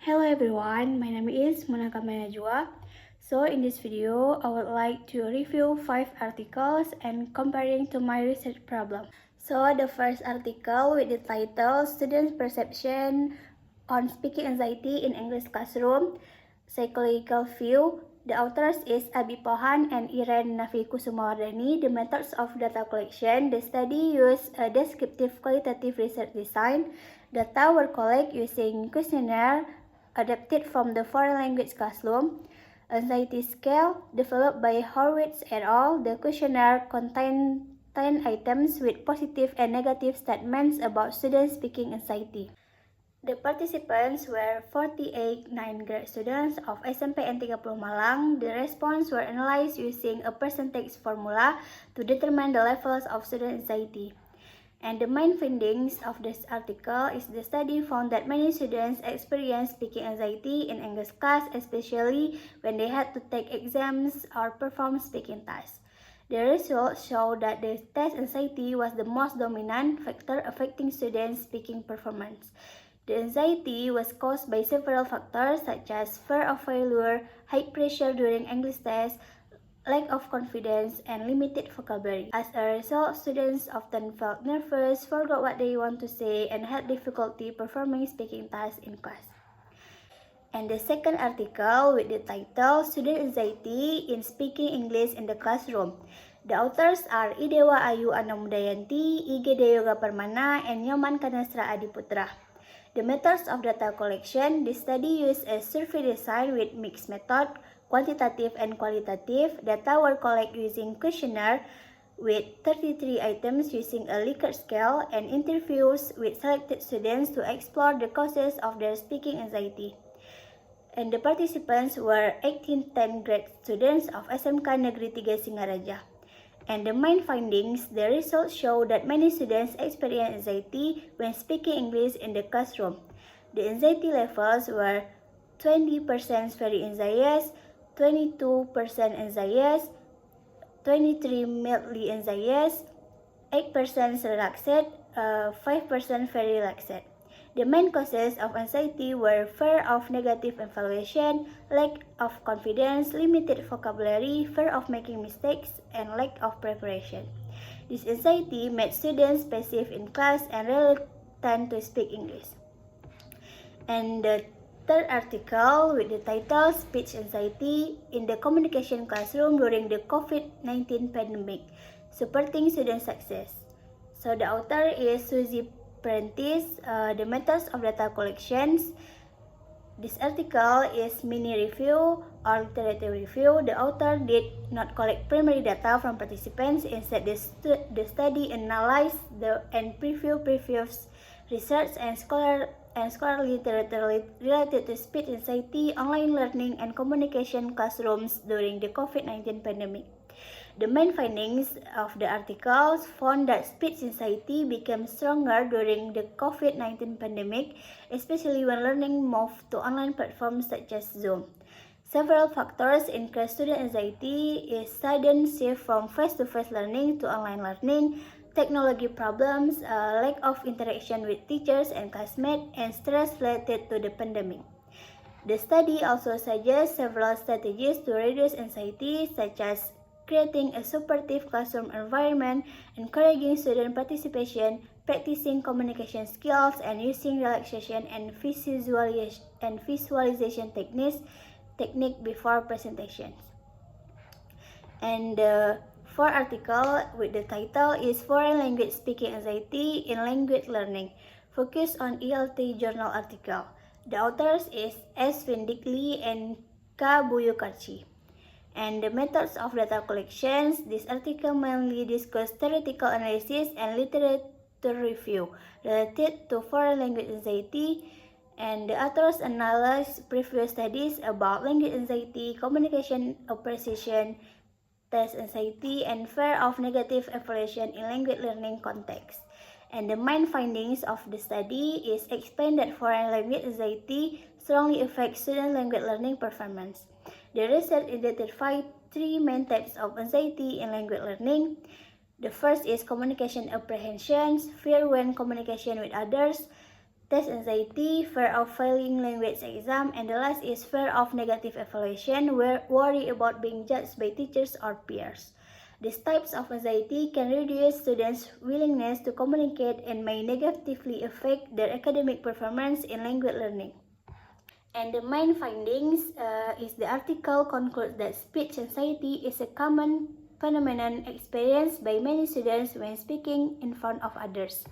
Hello everyone, my name is Munaka Najwa. So in this video, I would like to review 5 articles and comparing to my research problem. So the first article with the title Students' Perception on Speaking Anxiety in English Classroom, Psychological View. The authors is Abi Pohan and Irene Navikusumawardhani. The methods of data collection. The study used a descriptive qualitative research design. Data were collected using questionnaire adapted from the foreign language classroom. Anxiety scale developed by Horwitz et al. The questionnaire contained 10 items with positive and negative statements about students speaking anxiety. The participants were 48 9th grade students of SMPN 30 Malang. The response were analyzed using a percentage formula to determine the levels of student anxiety. And the main findings of this article is the study found that many students experience speaking anxiety in English class, especially when they had to take exams or perform speaking tasks. The results show that the test anxiety was the most dominant factor affecting students' speaking performance. The anxiety was caused by several factors such as fear of failure, high pressure during English tests, lack of confidence, and limited vocabulary. As a result, students often felt nervous, forgot what they want to say, and had difficulty performing speaking tasks in class. And the second article with the title Student Anxiety in Speaking English in the Classroom. The authors are Idewa Ayu Anamudayanti, Igede Yoga Permana, and Nyoman Kanasra Adiputra. The methods of data collection. The study used a survey design with mixed method, quantitative and qualitative. Data were collected using questionnaire with 33 items using a Likert scale and interviews with selected students to explore the causes of their speaking anxiety. And the participants were 18 10th grade students of SMK Negeri 3 Singaraja. And the main findings, the results show that many students experience anxiety when speaking English in the classroom. The anxiety levels were 20% very anxious, 22% anxious, 23% mildly anxious, 8% relaxed, 5% very relaxed. The main causes of anxiety were fear of negative evaluation, lack of confidence, limited vocabulary, fear of making mistakes, and lack of preparation. This anxiety made students passive in class and reluctant to speak English. And the third article with the title Speech Anxiety in the Communication Classroom During the COVID-19 Pandemic, Supporting Student Success. So the author is Suzy Prentice. The methods of data collections. This article is mini review or literature review. The author did not collect primary data from participants. Instead, the study analyzed and preview previous research and scholarly literature related to speech anxiety, online learning, and communication classrooms during the COVID-19 pandemic. The main findings of the articles found that speech anxiety became stronger during the COVID-19 pandemic, especially when learning moved to online platforms such as Zoom. Several factors increase student anxiety is sudden shift from face-to-face learning to online learning, technology problems, lack of interaction with teachers and classmates, and stress related to the pandemic. The study also suggests several strategies to reduce anxiety, such as creating a supportive classroom environment, encouraging student participation, practicing communication skills, and using relaxation and visualization technique before presentations. And the fourth article with the title is Foreign Language Speaking Anxiety in Language Learning, focused on ELT journal article. The authors is S. Vindikli and K. Buyukarchi. And the methods of data collections. This article mainly discusses theoretical analysis and literature review related to foreign language anxiety, and the authors analyzed previous studies about language anxiety, communication opposition, test anxiety, and fear of negative evaluation in language learning context. And the main findings of the study is explain that foreign language anxiety strongly affects student language learning performance. The research identified 3 main types of anxiety in language learning. The first is communication apprehensions, fear when communication with others, test anxiety, fear of failing language exam, and the last is fear of negative evaluation, worry about being judged by teachers or peers. These types of anxiety can reduce students' willingness to communicate and may negatively affect their academic performance in language learning. And the main findings is the article concludes that speech anxiety is a common phenomenon experienced by many students when speaking in front of others.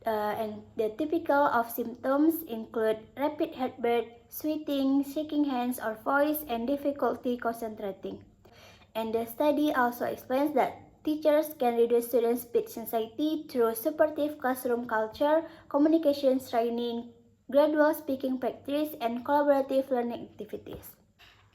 And the typical of symptoms include rapid heartbeat, sweating, shaking hands or voice, and difficulty concentrating. And the study also explains that teachers can reduce students' speech anxiety through supportive classroom culture, communication training, gradual speaking practice, and collaborative learning activities.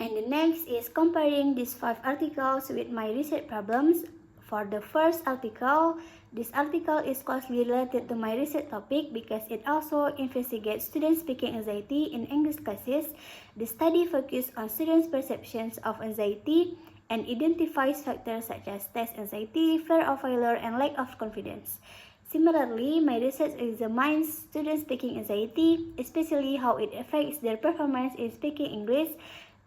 And the next is comparing these 5 articles with my research problems. For the first article, this article is closely related to my research topic because it also investigates student speaking anxiety in English classes. The study focuses on students' perceptions of anxiety and identifies factors such as test anxiety, fear of failure, and lack of confidence. Similarly, my research examines student speaking anxiety, especially how it affects their performance in speaking English,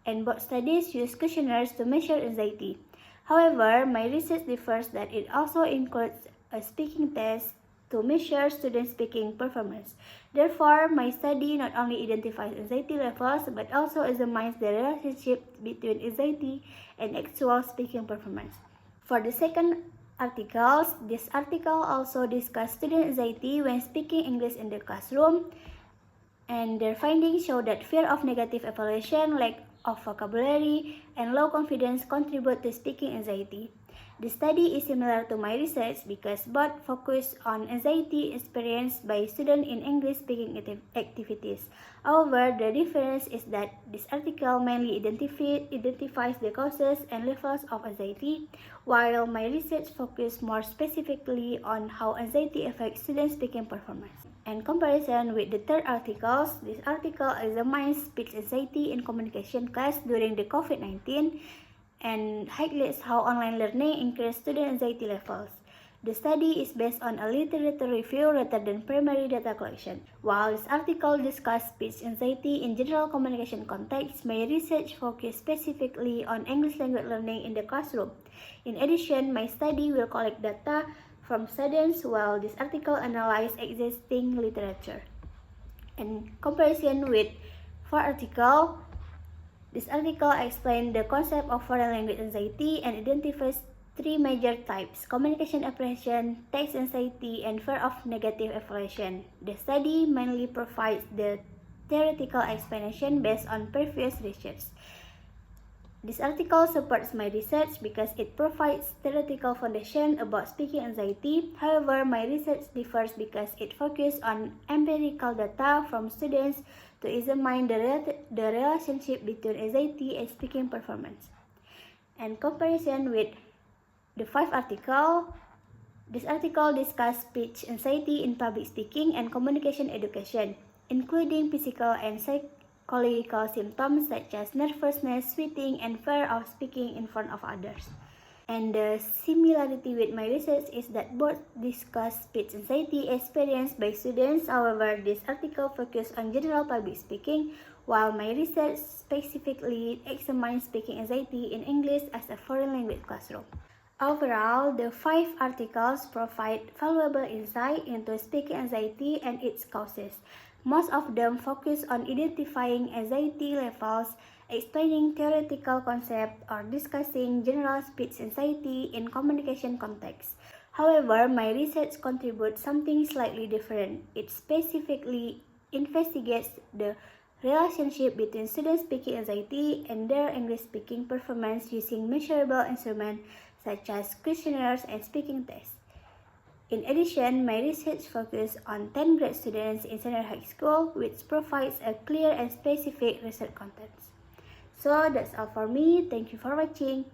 and both studies use questionnaires to measure anxiety. However, my research differs that it also includes a speaking test to measure student speaking performance. Therefore, my study not only identifies anxiety levels but also examines the relationship between anxiety and actual speaking performance. For the second articles, this article also discusses student anxiety when speaking English in the classroom, and their findings show that fear of negative evaluation, lack of vocabulary, and low confidence contribute to speaking anxiety. The study is similar to my research because both focus on anxiety experienced by students in English-speaking activities. However, the difference is that this article mainly identifies the causes and levels of anxiety, while my research focuses more specifically on how anxiety affects student speaking performance. In comparison with the third article, this article examines speech anxiety in communication class during the COVID-19 and highlights how online learning increased student anxiety levels. The study is based on a literature review rather than primary data collection. While this article discusses speech anxiety in general communication context, my research focused specifically on English language learning in the classroom. In addition, my study will collect data from students while this article analyzes existing literature. In comparison with fourth article, this article explains the concept of foreign language anxiety and identifies 3 major types: communication apprehension, text anxiety, and fear of negative evaluation. The study mainly provides the theoretical explanation based on previous research. This article supports my research because it provides theoretical foundation about speaking anxiety. However, my research differs because it focuses on empirical data from students to examine the relationship between anxiety and speaking performance. In comparison with the 5th article, this article discusses speech anxiety in public speaking and communication education, including physical and psychological symptoms such as nervousness, sweating, and fear of speaking in front of others. And the similarity with my research is that both discuss speech anxiety experienced by students. However, this article focuses on general public speaking, while my research specifically examines speaking anxiety in English as a foreign language classroom. Overall, the 5 articles provide valuable insight into speaking anxiety and its causes. Most of them focus on identifying anxiety levels, explaining theoretical concepts, or discussing general speech anxiety in communication contexts. However, my research contributes something slightly different. It specifically investigates the relationship between students' speaking anxiety and their English-speaking performance using measurable instruments such as questionnaires and speaking tests. In addition, my research focuses on 10th grade students in senior high school, which provides a clear and specific research content. So that's all for me. Thank you for watching.